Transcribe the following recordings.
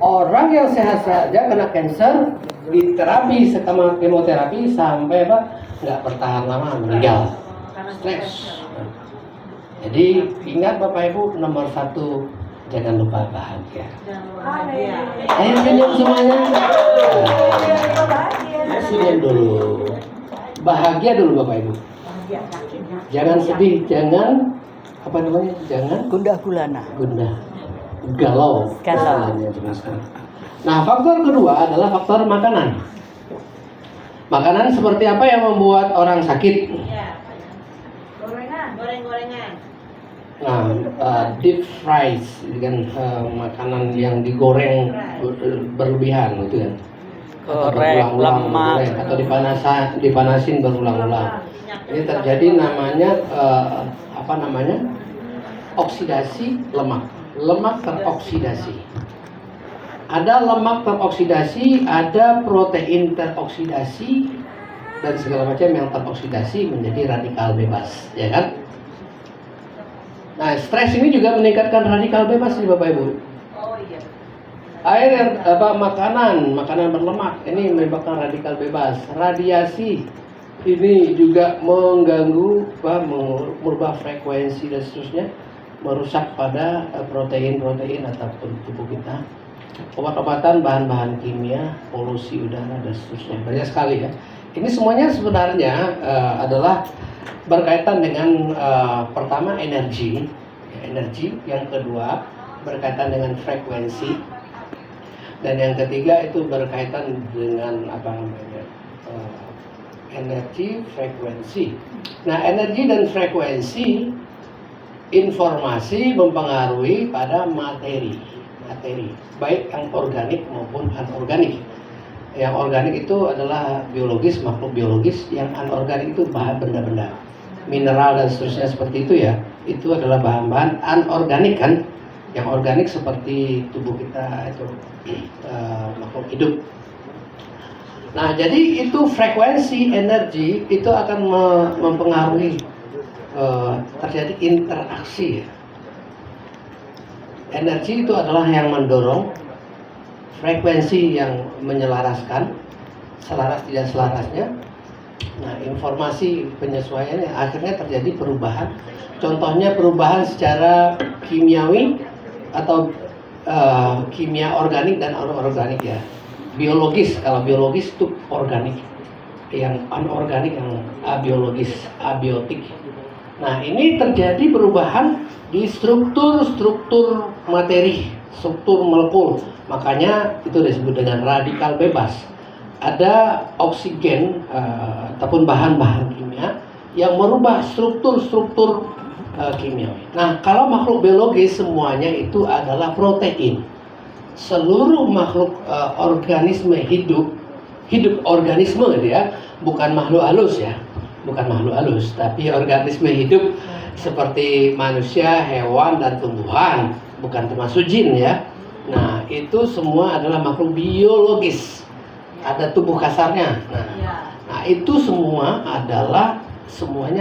Orang yang sehat saja kena cancer, diterapi sama kemoterapi sampai nggak bertahan lama meninggal. Stres. Jadi ingat Bapak Ibu, nomor 1 jangan lupa bahagia. Ayo senyum semuanya. Senyum dulu. Bahagia dulu Bapak Ibu. Jangan sedih, jangan jangan gundah gulana. Galau. Nah, faktor kedua adalah faktor makanan. Makanan seperti apa yang membuat orang sakit? Gorengan. Nah, deep fries kan, makanan yang digoreng berlebihan gitu kan. Korek, lemak, atau dipanasin berulang-ulang. Ini terjadi namanya oksidasi lemak teroksidasi. Ada lemak teroksidasi, ada protein teroksidasi, dan segala macam yang teroksidasi menjadi radikal bebas, ya kan? Nah, stres ini juga meningkatkan radikal bebas nih Bapak Ibu. Oh iya. Air, makanan berlemak ini menyebabkan radikal bebas. Radiasi ini juga mengganggu, merubah frekuensi dan seterusnya, merusak pada protein ataupun tubuh kita. Obat-obatan, bahan-bahan kimia, polusi udara dan seterusnya, banyak sekali ya. Ini semuanya sebenarnya adalah berkaitan dengan pertama energi, yang kedua berkaitan dengan frekuensi, dan yang ketiga itu berkaitan dengan energi, frekuensi. Nah, energi dan frekuensi informasi mempengaruhi pada materi, baik yang organik maupun anorganik. Yang organik itu adalah biologis, makhluk biologis. Yang anorganik itu bahan benda-benda, mineral dan seterusnya seperti itu ya. Itu adalah bahan-bahan anorganik kan. Yang organik seperti tubuh kita itu makhluk hidup. Nah, jadi itu frekuensi energi itu akan mempengaruhi terjadi interaksi ya. Energi itu adalah yang mendorong, frekuensi yang menyelaraskan, selaras tidak selarasnya. Nah, informasi penyesuaiannya akhirnya terjadi perubahan. Contohnya perubahan secara kimiawi atau kimia organik dan anorganik ya. Biologis, kalau biologis itu organik, yang anorganik yang abiologis, abiotik. Nah, ini terjadi perubahan di struktur materi, struktur molekul. Makanya itu disebut dengan radikal bebas. Ada oksigen ataupun bahan-bahan kimia yang merubah struktur kimiawi. Nah, kalau makhluk biologis semuanya itu adalah protein. Seluruh makhluk organisme hidup organisme gitu ya, bukan makhluk halus ya, tapi organisme hidup seperti manusia, hewan dan tumbuhan, bukan termasuk jin ya. Nah, itu semua adalah makhluk biologis, ada tubuh kasarnya. Nah, itu semuanya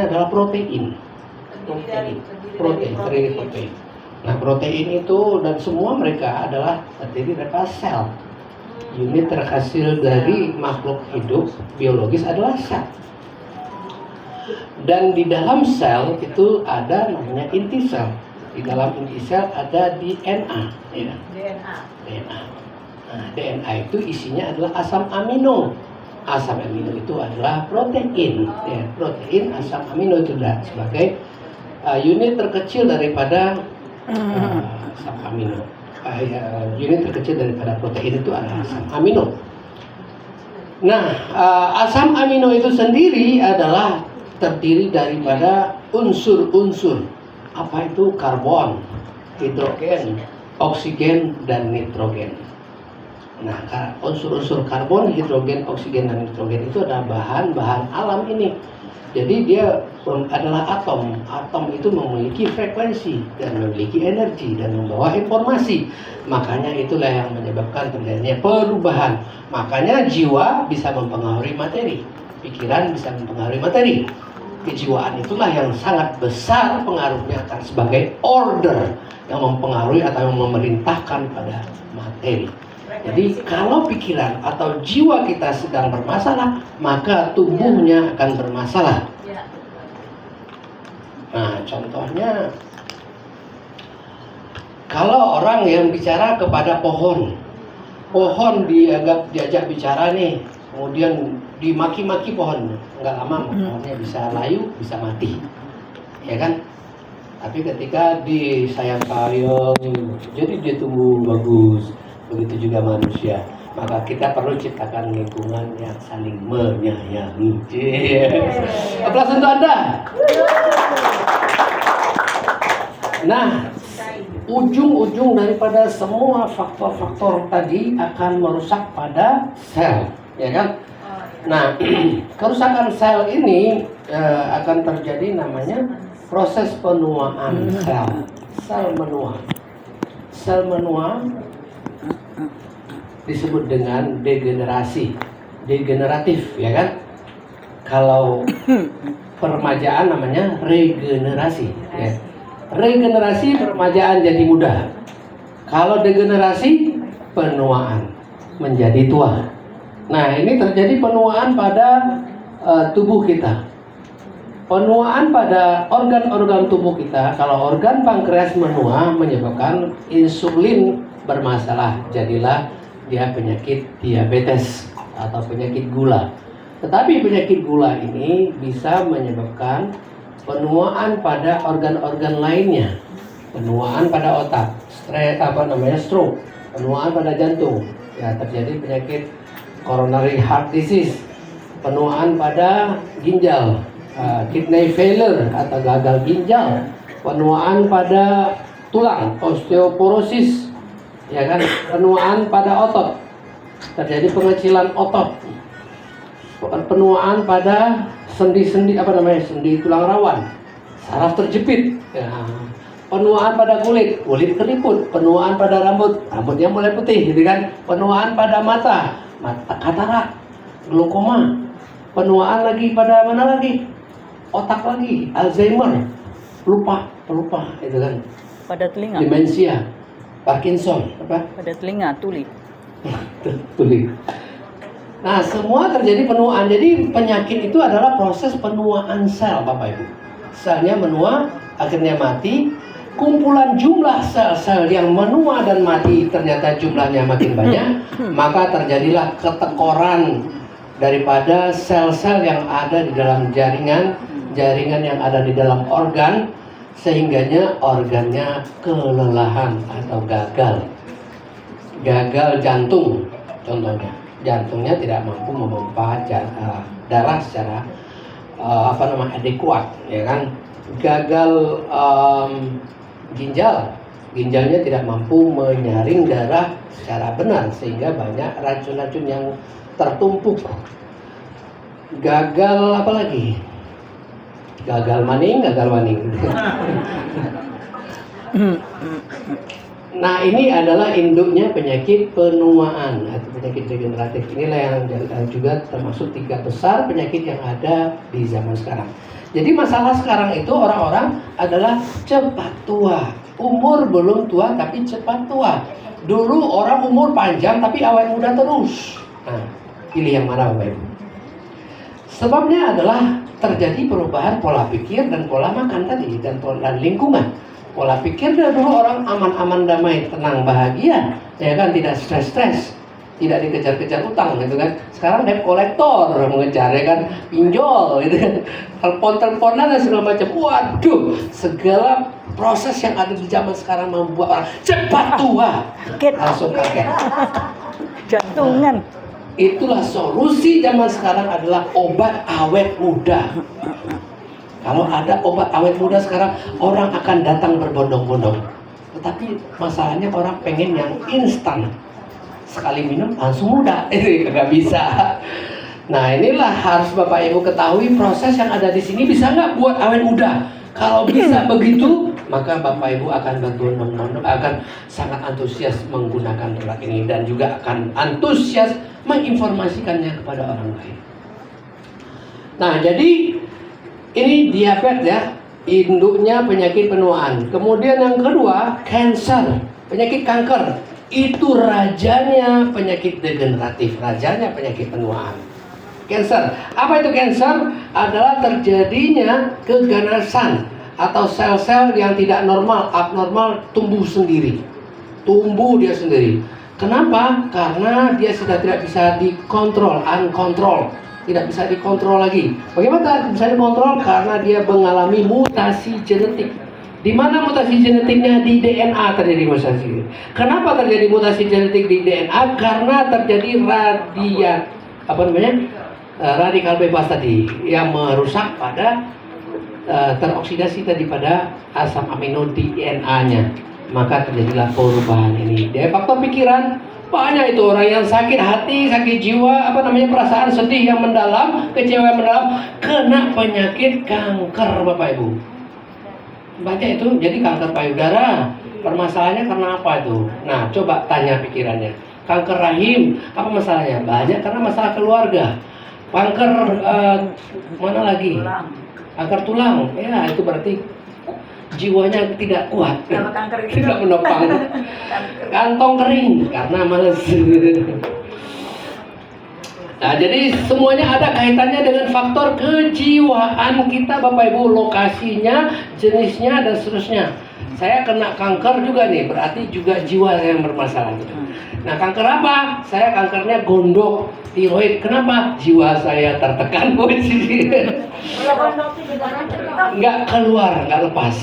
adalah protein. Nah, protein itu dan semua mereka adalah terdiri dari sel. Unit terhasil dari makhluk hidup biologis adalah sel. Dan di dalam sel itu ada namanya inti sel. Di dalam inti sel ada DNA. Ya. DNA. Nah, DNA itu isinya adalah asam amino. Asam amino itu adalah protein. Ya, protein asam amino itu sebagai unit terkecil daripada asam amino. Unit terkecil daripada protein itu adalah asam amino. Nah, asam amino itu sendiri adalah terdiri daripada unsur-unsur. Apa itu? Karbon, hidrogen, oksigen, dan nitrogen. Nah, unsur-unsur karbon, hidrogen, oksigen, dan nitrogen itu adalah bahan-bahan alam ini. Jadi dia adalah atom. Atom itu memiliki frekuensi dan memiliki energi dan membawa informasi. Makanya itulah yang menyebabkan terjadinya perubahan. Makanya jiwa bisa mempengaruhi materi, pikiran bisa mempengaruhi materi. Kejiwaan itulah yang sangat besar pengaruhnya akan sebagai order. yang mempengaruhi atau yang memerintahkan pada materi. Jadi kalau pikiran atau jiwa kita sedang bermasalah, maka tubuhnya akan bermasalah. Nah, contohnya kalau orang yang bicara kepada pohon diajak bicara nih, kemudian dimaki-maki pohon, nggak lama pohonnya bisa layu, bisa mati, ya kan? Tapi ketika disayang-sayang, jadi dia tumbuh bagus. Begitu juga manusia. Maka kita perlu ciptakan lingkungan yang saling menyayangi. Aplaus untuk Anda. Nah, ujung-ujung daripada semua faktor-faktor tadi akan merusak pada sel, ya kan? Nah, kerusakan sel ini akan terjadi namanya proses penuaan sel. Sel menua. Sel menua disebut dengan degenerasi, degeneratif, ya kan? Kalau peremajaan namanya regenerasi, ya. Regenerasi peremajaan jadi muda. Kalau degenerasi penuaan menjadi tua. Nah, ini terjadi penuaan pada tubuh kita. Penuaan pada organ-organ tubuh kita. Kalau organ pankreas menua menyebabkan insulin bermasalah, jadilah dia penyakit diabetes atau penyakit gula. Tetapi penyakit gula ini bisa menyebabkan penuaan pada organ-organ lainnya, penuaan pada otak, stroke, penuaan pada jantung. Ya, terjadi penyakit coronary heart disease, penuaan pada ginjal, kidney failure atau gagal ginjal, penuaan pada tulang, osteoporosis, ya kan, penuaan pada otot, terjadi pengecilan otot, penuaan pada sendi-sendi sendi tulang rawan, saraf terjepit, ya. Penuaan pada kulit keriput, penuaan pada rambutnya mulai putih, gitu kan, penuaan pada mata katarak, glaukoma, penuaan lagi pada mana lagi, otak lagi, Alzheimer, pelupa, itu kan, Pada telinga. demensia, Parkinson, Pada telinga, tuli. Tuli. Nah, semua terjadi penuaan. Jadi penyakit itu adalah proses penuaan sel, Bapak Ibu. Selnya menua, akhirnya mati. Kumpulan jumlah sel-sel yang menua dan mati ternyata jumlahnya makin banyak, maka terjadilah ketekoran daripada sel-sel yang ada di dalam jaringan yang ada di dalam organ, sehingganya organnya kelelahan atau gagal jantung contohnya. Jantungnya tidak mampu memompa darah secara adekuat, ya kan. Gagal ginjalnya tidak mampu menyaring darah secara benar, sehingga banyak racun-racun yang tertumpuk. Gagal apa lagi? Gagal maning. Nah, ini adalah induknya penyakit penuaan atau penyakit degeneratif. Inilah yang juga termasuk 3 besar penyakit yang ada di zaman sekarang. Jadi masalah sekarang itu orang-orang adalah cepat tua. Umur belum tua tapi cepat tua. Dulu orang umur panjang tapi awet muda terus. Nah, pilih yang mana, Bapak Ibu? Sebabnya adalah terjadi perubahan pola pikir dan pola makan tadi, dan lingkungan. Pola pikir dulu orang aman-aman, damai, tenang, bahagia, ya kan, tidak stres-stres, tidak dikejar-kejar utang, gitu kan. Sekarang debt kolektor mengejar, ya kan, pinjol, gitu kan, telepon-teleponan dan segala macam. Waduh, segala proses yang ada di zaman sekarang membuat orang cepat tua, langsung kaget. Jantungan. Itulah solusi zaman sekarang adalah obat awet muda. Kalau ada obat awet muda sekarang, orang akan datang berbondong-bondong. Tetapi masalahnya orang pengen yang instan. Sekali minum langsung muda, itu nggak bisa. Nah, inilah harus Bapak Ibu ketahui, proses yang ada di sini bisa nggak buat awet muda. Kalau bisa begitu, maka Bapak Ibu akan berbondong-bondong, akan sangat antusias menggunakan produk ini, dan juga akan antusias menginformasikannya kepada orang lain. Nah, jadi ini diabetes, ya, Induknya penyakit penuaan. Kemudian yang kedua, cancer, penyakit kanker. Itu rajanya penyakit degeneratif, rajanya penyakit penuaan. Cancer. Apa itu cancer? Adalah terjadinya keganasan atau sel-sel yang tidak normal, abnormal tumbuh sendiri. Tumbuh dia sendiri. Kenapa? Karena dia sudah tidak bisa dikontrol, uncontrol. Tidak bisa dikontrol lagi. Bagaimana bisa dikontrol? Karena dia mengalami mutasi genetik. Di mana mutasi genetiknya? Di DNA terjadi mutasi. Kenapa terjadi mutasi genetik di DNA? Karena terjadi radikal bebas tadi yang merusak pada teroksidasi tadi pada asam amino di DNA-nya. Maka terjadilah perubahan ini. Dari faktor pikiran, banyak itu orang yang sakit hati, sakit jiwa, perasaan sedih yang mendalam, kecewa yang mendalam, kena penyakit kanker, Bapak Ibu. Banyak itu, jadi kanker payudara. Permasalahannya karena apa itu? Nah, coba tanya pikirannya. Kanker rahim, apa masalahnya? Banyak karena masalah keluarga. Kanker mana lagi? Kanker tulang. Ya, itu berarti jiwanya tidak kuat, tidak menopang. Kantong kering karena males. Nah, jadi semuanya ada kaitannya dengan faktor kejiwaan kita, Bapak Ibu, lokasinya, jenisnya, dan seterusnya. Saya kena kanker juga nih, berarti juga jiwa saya yang bermasalah. Nah, kanker apa? Saya kankernya gondok, tiroid. Kenapa? Jiwa saya tertekan, nggak keluar, nggak lepas.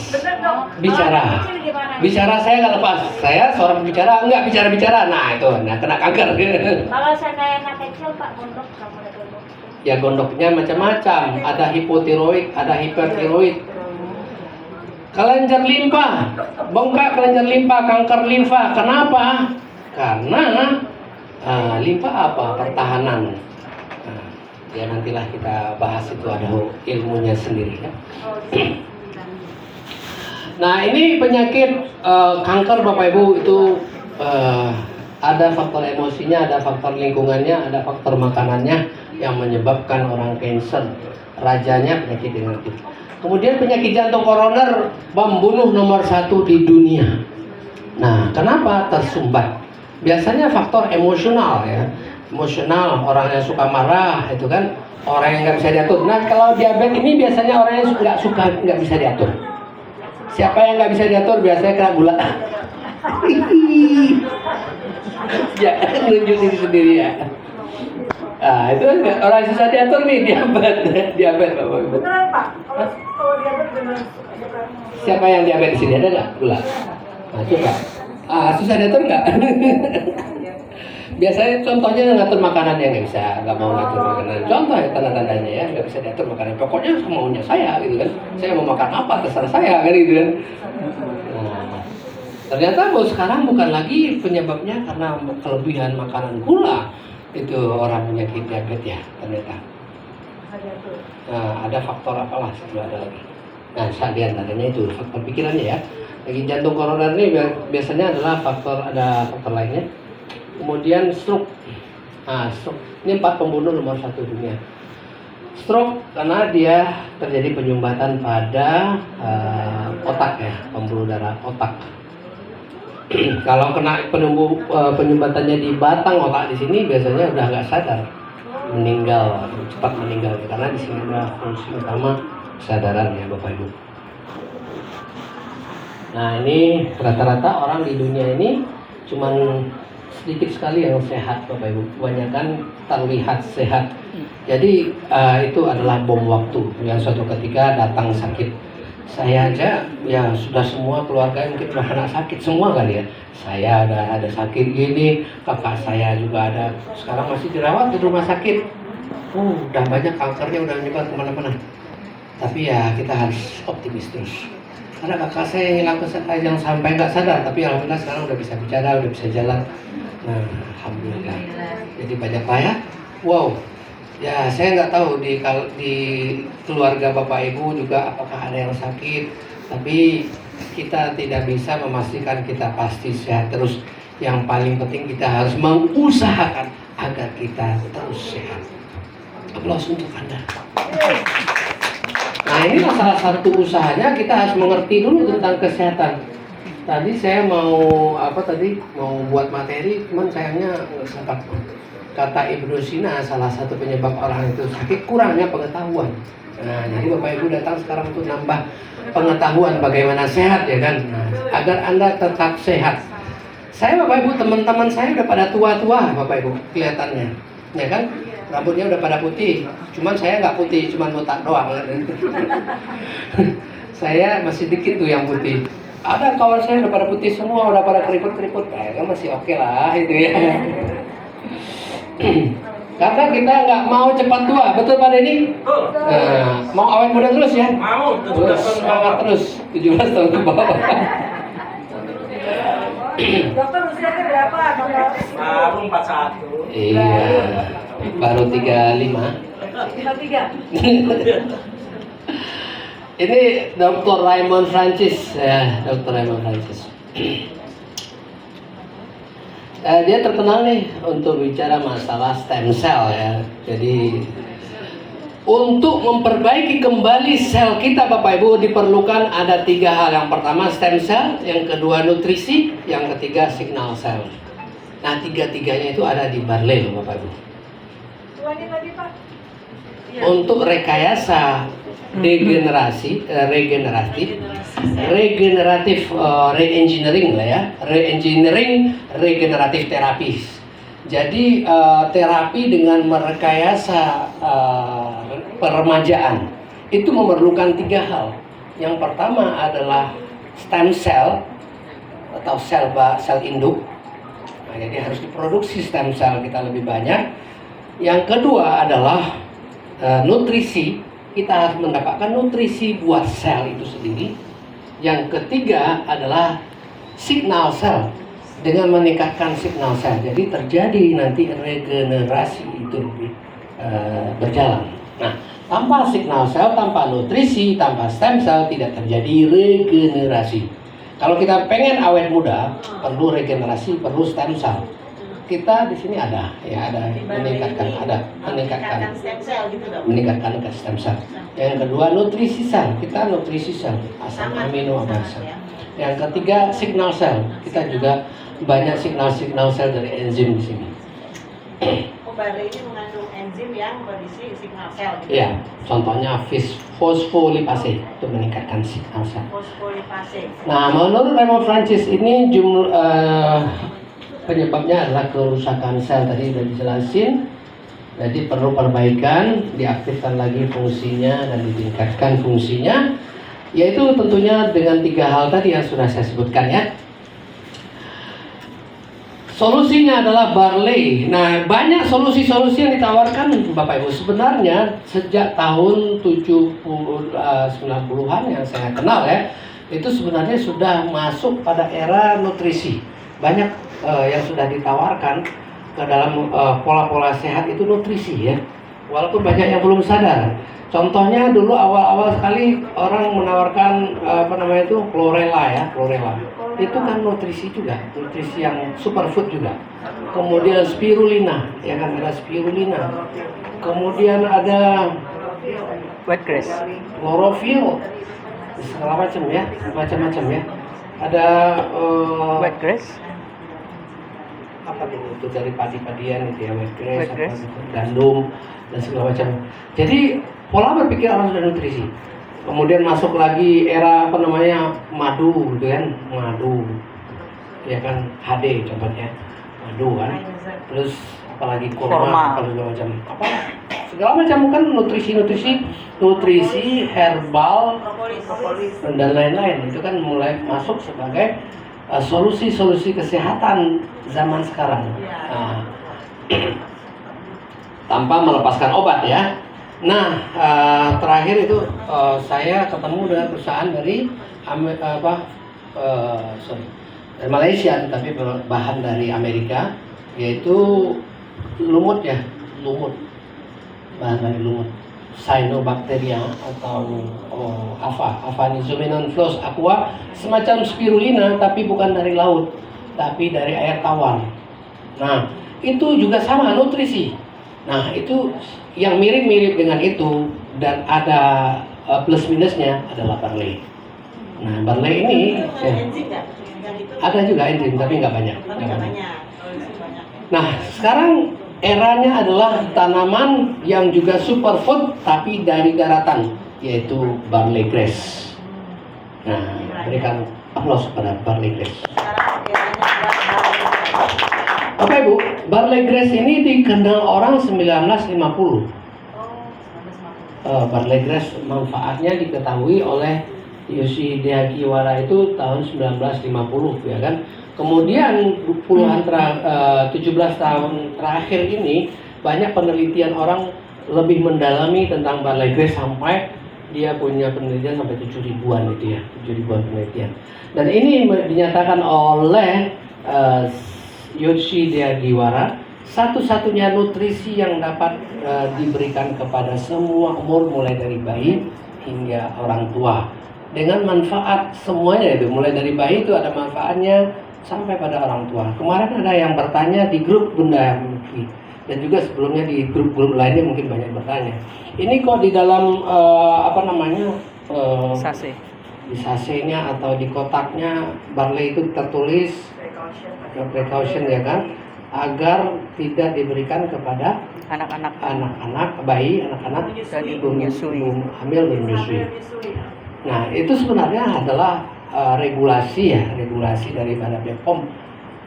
Bicara saya nggak lepas. Saya seorang bicara, nggak bicara. Nah, itu, kena kanker. Kalau saya kayak anak kecil, Pak, gondok, kamu ada gondok? Ya, gondoknya macam-macam. Ada hipotiroid, ada hipertiroid. Kelenjar limpa, bengkak kelenjar limpa, kanker limfa. Kenapa? Karena limfa apa? Pertahanan. Ya nantilah kita bahas, itu ada ilmunya sendiri ya. Nah, ini penyakit kanker, Bapak Ibu, itu ada faktor emosinya, ada faktor lingkungannya, ada faktor makanannya yang menyebabkan orang cancer. Rajanya penyakit degeneratif. Kemudian penyakit jantung koroner membunuh nomor 1 di dunia. Nah, kenapa? Tersumbat. Biasanya faktor emosional ya. Emosional, orang yang suka marah, itu kan orang yang nggak bisa diatur. Nah, kalau diabetes ini biasanya orang yang nggak bisa diatur. Siapa yang nggak bisa diatur biasanya kena gula. Ya, nunjuk diri sendiri ya. Nah, itu orang yang susah diatur nih, diabetes Bapak Ibu. Beneran, Pak? Kalau diabetes beneran. Siapa yang diabetes di sini, ada nggak gula? Nah, coba. Susah diatur nggak? Biasanya contohnya ngatur makanan yang nggak bisa, nggak mau ngatur makanan. Contoh ya, tanda-tandanya ya, nggak bisa diatur makanan. Pokoknya semaunya saya gitu kan. Saya mau makan apa terserah saya kan gitu kan. Nah, ternyata sekarang bukan lagi penyebabnya karena kelebihan makanan gula. Itu orang penyakit diabetes ya ternyata. Nah, ada faktor apalah ada lagi. Nah, diantaranya itu faktor pikirannya ya. Lagi jantung koroner ini biasanya adalah ada faktor lainnya. Kemudian stroke. Nah, stroke ini 4 pembunuh nomor 1 dunia. Stroke karena dia terjadi penyumbatan pada otak ya, pembuluh darah otak. Kalau kena penyumbatannya di batang otak di sini biasanya udah nggak sadar, cepat meninggal karena di sini ada fungsi utama kesadaran ya Bapak Ibu. Nah, ini rata-rata orang di dunia ini cuman sedikit sekali yang sehat Bapak Ibu, kebanyakan terlihat sehat. Jadi itu adalah bom waktu yang suatu ketika datang sakit. Saya aja ya sudah semua keluarga mungkin sudah kena sakit semua kali ya. Saya ada sakit gini, kakak saya juga ada, sekarang masih dirawat di rumah sakit. Udah banyak kankernya udah nyebar kemana-mana. Tapi ya kita harus optimis terus. Karena kakak saya yang sampai nggak sadar, tapi alhamdulillah sekarang udah bisa bicara, udah bisa jalan. Nah, alhamdulillah. Jadi banyak lah ya. Wow. Ya, saya nggak tahu di keluarga Bapak Ibu juga apakah ada yang sakit, tapi kita tidak bisa memastikan kita pasti sehat terus. Yang paling penting kita harus mengusahakan agar kita terus sehat. Aplaus untuk Anda. Nah, inilah salah satu usahanya, kita harus mengerti dulu tentang kesehatan. Tadi saya mau buat materi, cuman sayangnya kata Ibnu Sina, salah satu penyebab orang itu sakit kurangnya pengetahuan. Nah, jadi Bapak Ibu datang sekarang untuk nambah pengetahuan bagaimana sehat, ya kan? Nah, agar Anda tetap sehat. Saya Bapak Ibu, teman-teman saya udah pada tua-tua Bapak Ibu kelihatannya, ya kan? Rambutnya udah pada putih, cuman saya nggak putih, cuman botak doang. Saya masih dikit tuh yang putih. Ada kawan saya udah pada putih semua, udah pada keriput-keriput, kayaknya masih oke lah itu ya. Karena kita nggak mau cepat tua, betul Pak Denny? Nah, mau awet muda terus ya? Mau, semangat terus, 17 tahun ke bawah. Dokter usianya berapa? Baru 41. Iya, baru 35. 53. Ini Dr. Raymond Francis, ya, Dr. Raymond Francis. Dia terkenal nih untuk bicara masalah stem cell ya. Jadi untuk memperbaiki kembali sel kita Bapak Ibu diperlukan ada 3 hal. Yang pertama stem cell, yang kedua nutrisi, yang ketiga signal cell. Nah, 3-tiganya itu ada di barley Bapak Ibu. Tuanya tadi Pak. Untuk rekayasa regeneratif re-engineering lah ya, re-engineering regeneratif terapis. Jadi terapi dengan merekayasa peremajaan itu memerlukan 3 hal. Yang pertama adalah stem cell atau sel induk. Nah, jadi harus diproduksi stem cell kita lebih banyak. Yang kedua adalah nutrisi. Kita harus mendapatkan nutrisi buat sel itu sendiri. Yang ketiga adalah signal sel, dengan meningkatkan signal sel. Jadi terjadi nanti regenerasi itu berjalan. Nah, tanpa signal sel, tanpa nutrisi, tanpa stem cell tidak terjadi regenerasi. Kalau kita pengen awet muda, perlu regenerasi, perlu stem cell. Kita di sini ada meningkatkan stem cell gitu dong. meningkatkan stem cell. Yang kedua nutrisi sel, kita nutrisi sel, asam amino asid. Yang ketiga signal sel, kita juga banyak signal sel dari enzim di sini. Barley ini mengandung enzim yang berisi signal sel. Iya, contohnya fosfolipase itu meningkatkan signal sel. Fosfolipase. Nah, menurut Raymond Francis ini penyebabnya adalah kerusakan sel, tadi sudah dijelasin. Jadi perlu perbaikan, diaktifkan lagi fungsinya dan ditingkatkan fungsinya, yaitu tentunya dengan 3 hal tadi yang sudah saya sebutkan ya. Solusinya adalah barley. Nah, banyak solusi-solusi yang ditawarkan Bapak Ibu. Sebenarnya sejak tahun 90-an yang saya kenal ya, itu sebenarnya sudah masuk pada era nutrisi. Banyak yang sudah ditawarkan ke dalam pola-pola sehat itu nutrisi ya. Walaupun banyak yang belum sadar. Contohnya dulu awal-awal sekali orang menawarkan chlorella ya, chlorella. Itu kan nutrisi juga, nutrisi yang superfood juga. Kemudian spirulina, ya kan, ada spirulina. Kemudian ada Wheatgrass. chlorophyll, segala macam ya, macam-macam ya. Ada Wheatgrass. apa itu dari padi-padian itu ya, wheatgrass, Wheatgrass. gandum dan segala macam. Jadi pola berpikir orang sudah nutrisi. Kemudian masuk lagi era madu gitu kan, madu ya kan, HD contohnya madu kan. Terus apalagi kurma, segala macam kan nutrisi herbal dan lain-lain. Itu kan mulai masuk sebagai solusi-solusi kesehatan zaman sekarang. Nah, tanpa melepaskan obat ya. Nah, terakhir itu saya ketemu dengan perusahaan dari dari Malaysia, tapi bahan dari Amerika, yaitu lumut ya, bahan dari lumut, Cyanobacteria atau Aphanizomenon flos aqua, semacam spirulina tapi bukan dari laut, tapi dari air tawar. Nah, itu juga sama nutrisi. Nah, itu yang mirip-mirip dengan itu, dan ada plus minusnya adalah barley. Nah, barley ini enzim nggak? Yang itu ada juga enzim tapi nggak banyak. tapi nggak banyak. Oh, itu banyak. Nah, sekarang eranya adalah tanaman yang juga superfood tapi dari daratan, yaitu barley grass. Nah, berikan aplaus pada barley grass. Sekarang eranya adalah barley. Bapak Ibu, barley grass ini dikenal orang 1950. Oh, 1950. Barley grass manfaatnya diketahui oleh Yoshi Dehagiwara itu tahun 1950, ya kan. Kemudian 17 tahun terakhir ini banyak penelitian orang lebih mendalami tentang barley grass sampai dia punya penelitian sampai 7 ribuan gitu ya, 7 ribuan penelitian. Dan ini dinyatakan oleh Yoshi Dehagiwara satu-satunya nutrisi yang dapat diberikan kepada semua umur mulai dari bayi hingga orang tua dengan manfaat semuanya, itu mulai dari bayi itu ada manfaatnya sampai pada orang tua. Kemarin ada yang bertanya di grup Bunda Miki dan juga sebelumnya di grup-grup lainnya mungkin banyak bertanya. Ini kok di dalam Sase. di sasenya atau di kotaknya barley itu tertulis precaution ya kan, agar tidak diberikan kepada anak-anak bayi, anak-anak Dan ibu menyusui. hamil dan menyusui. Nah, itu sebenarnya adalah regulasi daripada BPOM.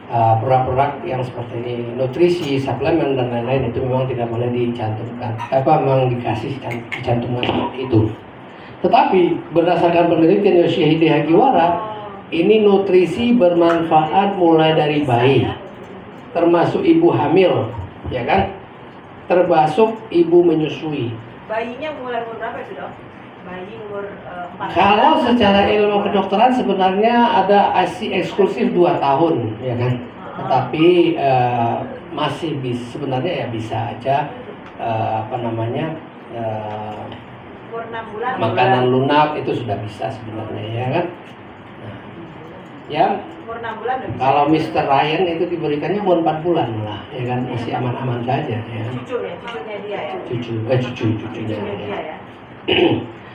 Produk-produk yang seperti ini, nutrisi, suplemen dan lain-lain itu memang tidak boleh dicantumkan. Memang dicantumkan seperti itu. Tetapi berdasarkan penelitian Yoshi Dehagiwara, ini nutrisi bermanfaat mulai dari bayi, termasuk ibu hamil, ya kan? Termasuk ibu menyusui. Bayinya umur berapa itu, Dok? Bayi umur 4 Kalau secara ilmu kedokteran sebenarnya ada ASI eksklusif 2 tahun, ya kan? Tetapi masih sebenarnya ya bisa aja umur 6 bulan. makanan lunak itu sudah bisa sebenarnya, ya kan? Nah, ya Umur 6 bulan udah bisa. kalau Mr. Ryan itu diberikannya umur 4 bulan lah, ya kan? Masih aman-aman saja, ya. Cucunya dia ya. Cucunya Cucunya ya. dia ya.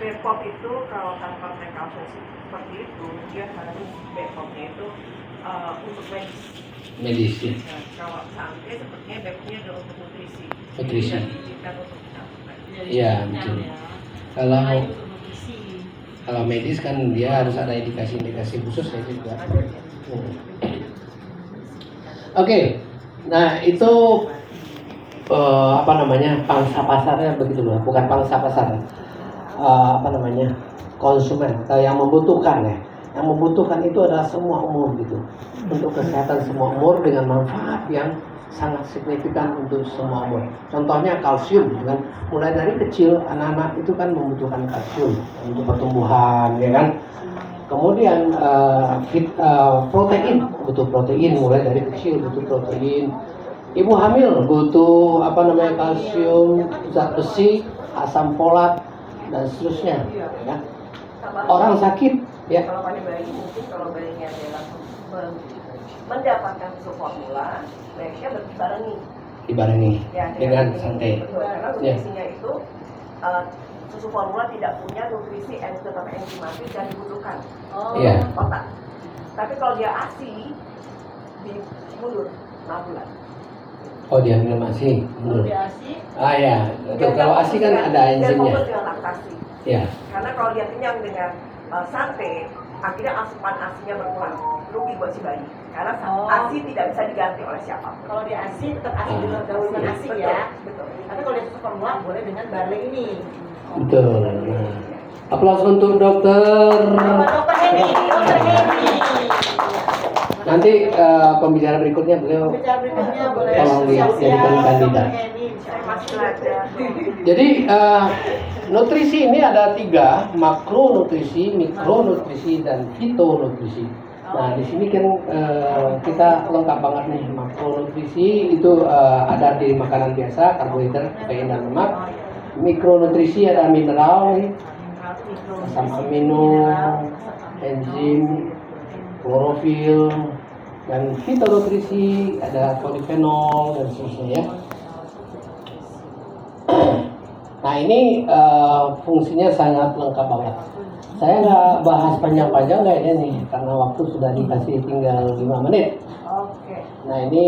Bepom itu kalau tanpa precaution seperti itu, dia harus Bepomnya itu untuk Medis ya. Nah, kalau sampai sepertinya Bepomnya adalah untuk nutrisi. Nutrisi. Tidak diizinkan untuk dicampurkan. Iya, betul. Kalau medis kan dia harus ada indikasi-indikasi khusus ya juga. Oke, nah itu pangsa pasarnya begitu loh, bukan pangsa pasar, konsumen atau yang membutuhkan ya. Yang membutuhkan itu adalah semua umur gitu, untuk kesehatan semua umur dengan manfaat yang sangat signifikan untuk semua umur. Contohnya kalsium, kan? Mulai dari kecil anak-anak itu kan membutuhkan kalsium untuk pertumbuhan, ya kan? Kemudian protein, butuh protein mulai dari kecil butuh protein. Ibu hamil butuh kalsium, zat besi, asam folat dan seterusnya. Ya. Orang sakit, ya. Kalau pada bayi mungkin kalau bayinya adalah mendapatkan susu formula, baiknya Dibarengi ya, dengan santai. Betul, karena nutrisinya itu susu formula tidak punya nutrisi terutama enzimatik dan dibutuhkan Iya. otak. Tapi kalau dia ASI mundur 6 bulan. Oh, dia minum ASI. Menurut. ASI. Ya. Kalau ASI kan ada Dia enzimnya. fokus dengan laktasi. Ya. Karena kalau dia kenyang dengan sate, akhirnya asupan ASI-nya berkurang. Rugi buat si bayi. Karena ASI tidak bisa diganti oleh siapapun. Kalau di ASI tetap ASI dulu dengan ASI ya. Betul. Tapi kalau dia susu formula boleh dengan barley ini. Betul. Nah. Aplaus untuk dokter. Dokter Heni. Nanti pembicara berikutnya beliau Bicara berikutnya boleh tolong dijadikan kandidat. Saya masih belajar. Jadi nutrisi ini ada 3, makronutrisi, mikronutrisi, dan fitonutrisi. Nah di sini kan kita lengkap banget nih. Makronutrisi itu ada di makanan biasa, karbohidrat, protein, dan lemak. Mikronutrisi ada mineral, asam amino, enzim, klorofil, dan fitonutrisi ada polifenol dan seterusnya ya. Nah ini fungsinya sangat lengkap banget. Saya nggak bahas panjang-panjang kayaknya nih, karena waktu sudah dikasih tinggal 5 menit. Oke. Nah ini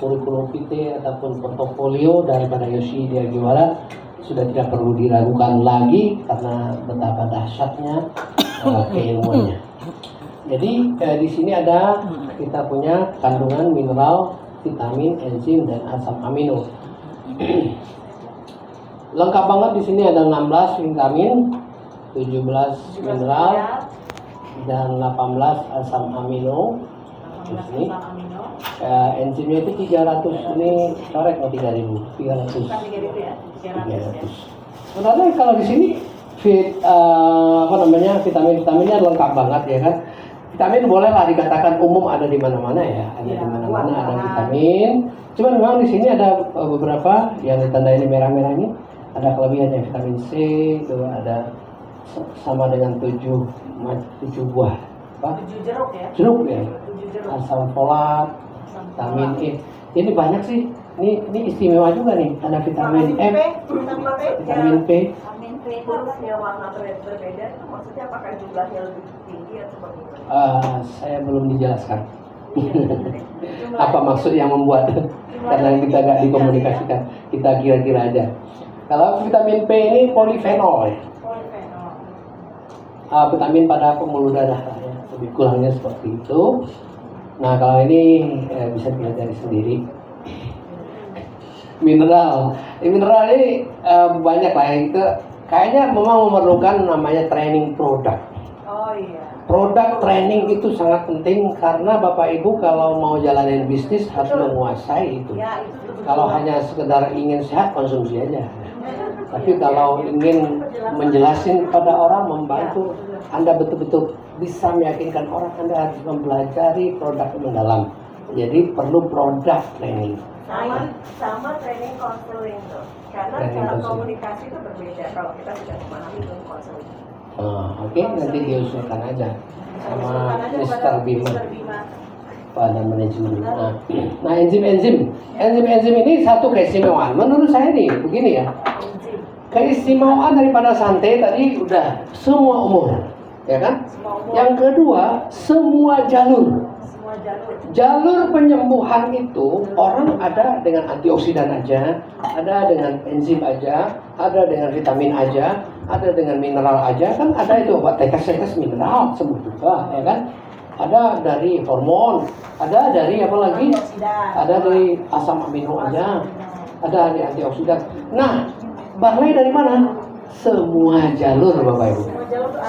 kurikulum vitae ataupun portofolio daripada Yoshi Diagiwara sudah tidak perlu diragukan lagi karena betapa dahsyatnya keilmuannya. Jadi di sini ada kita punya kandungan mineral, vitamin, enzim dan asam amino. Lengkap banget di sini ada 16 vitamin, 17 mineral dan 18 asam amino. Di sini enzimnya itu 300, ini corek mau 3.000, 300. 300. Sebenarnya kalau di sini vitamin-vitaminnya lengkap banget ya kan. Vitamin bolehlah dikatakan umum ada di mana-mana ya, ada di mana-mana ada vitamin. Cuma memang di sini ada beberapa yang ditandai ini merah-merah ini ada kelebihannya. Vitamin C itu ada sama dengan 7 buah apa? 7 jeruk ya. Jeruk ya. 7 jeruk. Asam folat, vitamin E. Ini banyak sih. Ini istimewa juga nih. Ada vitamin F, vitamin P. Hurufnya warna berbeda itu maksudnya apakah jumlahnya lebih tinggi atau bagaimana? Saya belum dijelaskan. Apa maksud yang membuat? Karena kita nggak dikomunikasikan. Kita kira-kira aja. Kalau vitamin P ini polifenol. Vitamin pada pembuluh darah ya. Lebih kurangnya seperti itu. Nah kalau ini bisa dipelajari sendiri. Mineral ini banyak lah itu. Kayaknya memang memerlukan namanya training produk. Oh iya. Produk training itu sangat penting karena Bapak Ibu kalau mau jalanin bisnis harus menguasai itu. Ya, itu betul. Kalau hanya sekedar ingin sehat konsumsi aja. Tapi kalau ingin menjelasin kepada orang, membantu, Anda betul-betul bisa meyakinkan orang, Anda harus mempelajari produk mendalam. Jadi perlu produk training. Sama training konseling tuh. Karena Training cara counseling. komunikasi itu berbeda kalau kita tidak memahami ilmu konseling. Oke, nanti diusulkan aja sama Mr. Bima pada manajemen. Nah, enzim ini satu keistimewaan. Menurut saya nih, begini ya. Keistimewaan daripada santai tadi udah semua umur, ya kan? Yang kedua, semua jalur. Jalur penyembuhan itu orang ada dengan antioksidan aja, ada dengan enzim aja, ada dengan vitamin aja, ada dengan mineral aja, kan ada itu obat tetes mineral sembuh juga, ya kan? Ada dari hormon, ada dari apa lagi? Ada dari asam amino aja, ada dari antioksidan. Nah, Barley dari mana? Semua jalur Bapak Ibu.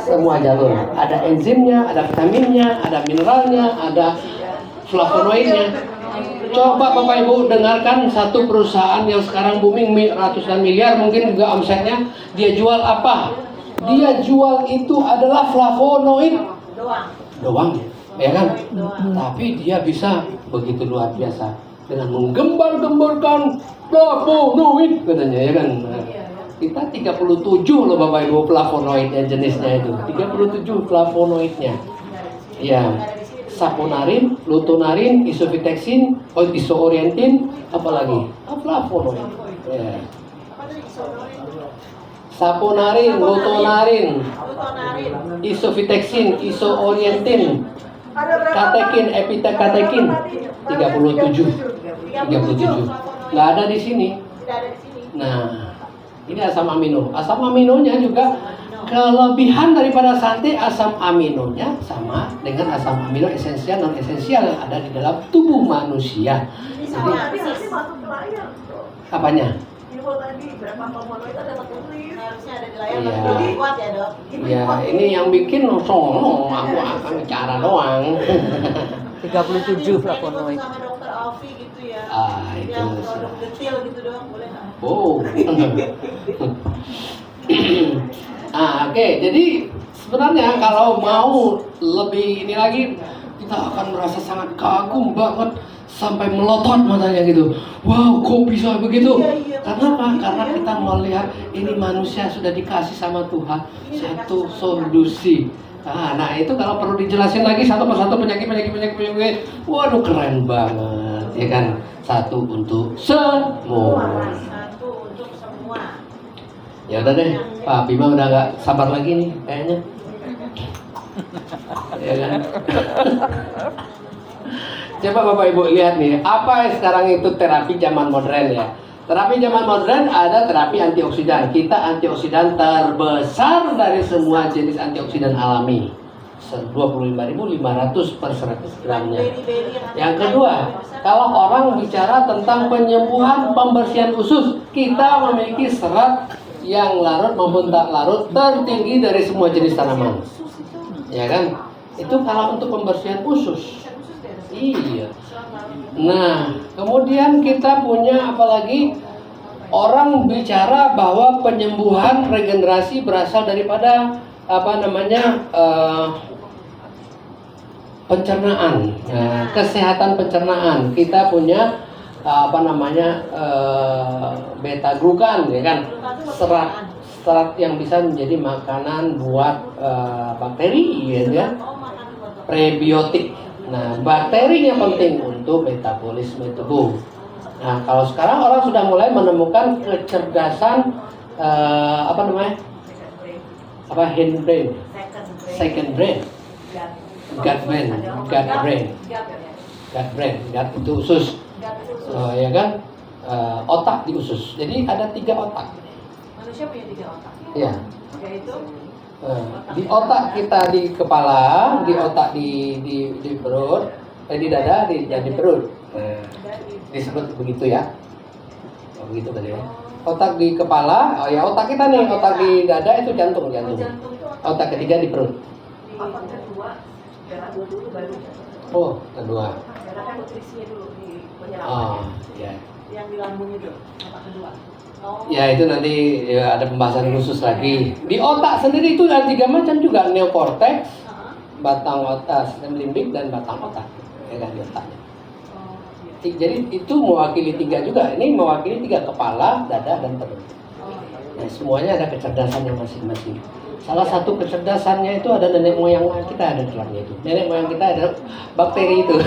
Semua jalur. Ada enzimnya, ada vitaminnya, ada mineralnya, ada flavonoidnya. Coba Bapak Ibu dengarkan satu perusahaan yang sekarang booming ratusan miliar mungkin juga omsetnya, dia jual apa? Dia jual itu adalah flavonoid doang, ya kan? Tapi dia bisa begitu luar biasa dengan menggembar-gemborkan flavonoid katanya, ya kan? Kita 37 loh Bapak Ibu flavonoidnya jenisnya itu, 37 flavonoidnya. Ya. Saponarin, lutonarin, isovitexin, isoorientin, apalagi flavonoid. Ya. Saponarin, lutonarin, isovitexin, isoorientin, katekin, epitekatekin, 37. Nggak ada di sini. Nah, ini asam amino. Asam aminonya juga kelebihan daripada santai, asam aminonya sama dengan asam amino esensial non esensial yang ada di dalam tubuh manusia. Jadi masuk ke layar. apanya? Info tadi berapa flavonoid ada tertulis. Harusnya ada di layar. Iya. Jadi kuat ya dok. Ya ini yang bikin sono aku akan bicara doang. 37 flavonoid. Sama dokter Alfi gitu ya. Itu. Yang produk detail gitu doang boleh nggak? Oh. Oke, jadi sebenarnya kalau mau lebih ini lagi, kita akan merasa sangat kagum banget sampai melotot matanya gitu. Wow, kok bisa begitu? Karena apa? Karena kita melihat ini manusia sudah dikasih sama Tuhan satu solusi. Nah itu kalau perlu dijelasin lagi satu persatu penyakit. Waduh keren banget, ya kan? Satu untuk semua. Satu untuk Ya udah deh, Pak Bima udah nggak sabar lagi nih kayaknya. Ya kan? Coba Bapak Ibu lihat nih, apa sekarang itu terapi zaman modern ya? Terapi zaman modern ada terapi antioksidan. Kita antioksidan terbesar dari semua jenis antioksidan alami. 25.500 per 100 gramnya. Yang kedua, kalau orang bicara tentang penyembuhan pembersihan usus, kita memiliki serat yang larut maupun tak larut tertinggi dari semua jenis tanaman. Ya kan? Itu kalau untuk pembersihan usus. Iya. Nah, kemudian kita punya apalagi orang bicara bahwa penyembuhan regenerasi berasal daripada pencernaan, kesehatan pencernaan. Kita punya beta glukan, ya kan, serat yang bisa menjadi makanan buat bakteri, ya kan, prebiotik. Nah, bakterinya penting untuk metabolisme tubuh. Nah, kalau sekarang orang sudah mulai menemukan kecerdasan hindbrain, second brain, gut itu usus, ya kan, otak di usus. Jadi ada 3 otak. Manusia punya 3 otak. Ya. Yaitu Di otak kita di kepala, di otak di perut, di dada, di perut. Disebut begitu ya. Begitu kali ya. Otak di kepala, ya otak kita nih, otak di dada itu jantung. Otak ketiga di perut. Otak kedua, darah dulu baru jantung. Oh, kedua. Darah kan nutrisinya dulu di penyerapan. Oh, ya. yang di lambung itu, otak kedua. Oh. Ya itu nanti ya, ada pembahasan khusus lagi. Di otak sendiri itu ada 3 macam juga, neokortex, batang otak, sistem limbik dan batang otak. Ya kan di otaknya. Jadi itu mewakili 3 juga. Ini mewakili 3, kepala, dada, dan perut. Nah, semuanya ada kecerdasannya masing-masing. Salah satu kecerdasannya itu ada nenek moyang kita ada di dalamnya itu. Nenek moyang kita ada bakteri itu.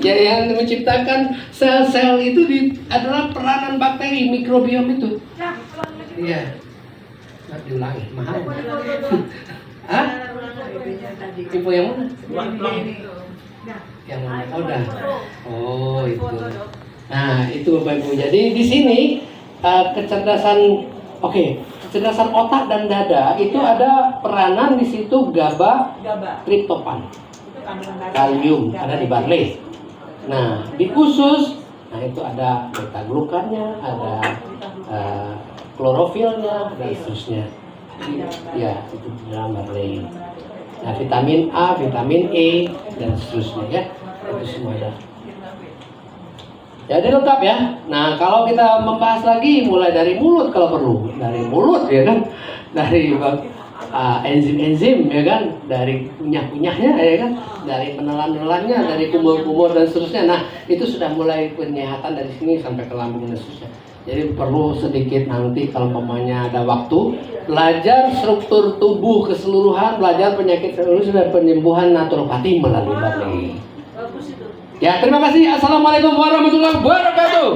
Jadi yang menciptakan sel-sel itu adalah peranan bakteri, mikrobiom itu. Iya. Nggak diulangi, mahal. Hah? Info yang mana? Yang mana? Oh, udah. Oh, itu. Nah, itu Bapak Ibu. Jadi di sini kecerdasan, kecerdasan otak dan dada itu ada peranan di situ GABA, triptopan, kalium ada di barley. Nah, di usus, nah itu ada beta glukannya, ada klorofilnya dan seterusnya. Ya, itu di dalam barley. Nah, vitamin A, vitamin E dan seterusnya ya. Itu semua ada. Jadi lengkap ya. Nah, kalau kita membahas lagi mulai dari mulut kalau perlu, dari mulut ya kan, dari enzim-enzim ya kan, dari kunyah-kunyahnya ya kan, dari penelan-penelannya, dari kumur-kumur dan seterusnya. Nah, itu sudah mulai penyehatan dari sini sampai ke lambung dan seterusnya. Jadi perlu sedikit nanti kalau mamanya ada waktu belajar struktur tubuh keseluruhan, belajar penyakit serius dan penyembuhan naturopati melalui barley. Ya, terima kasih. Assalamualaikum warahmatullahi wabarakatuh.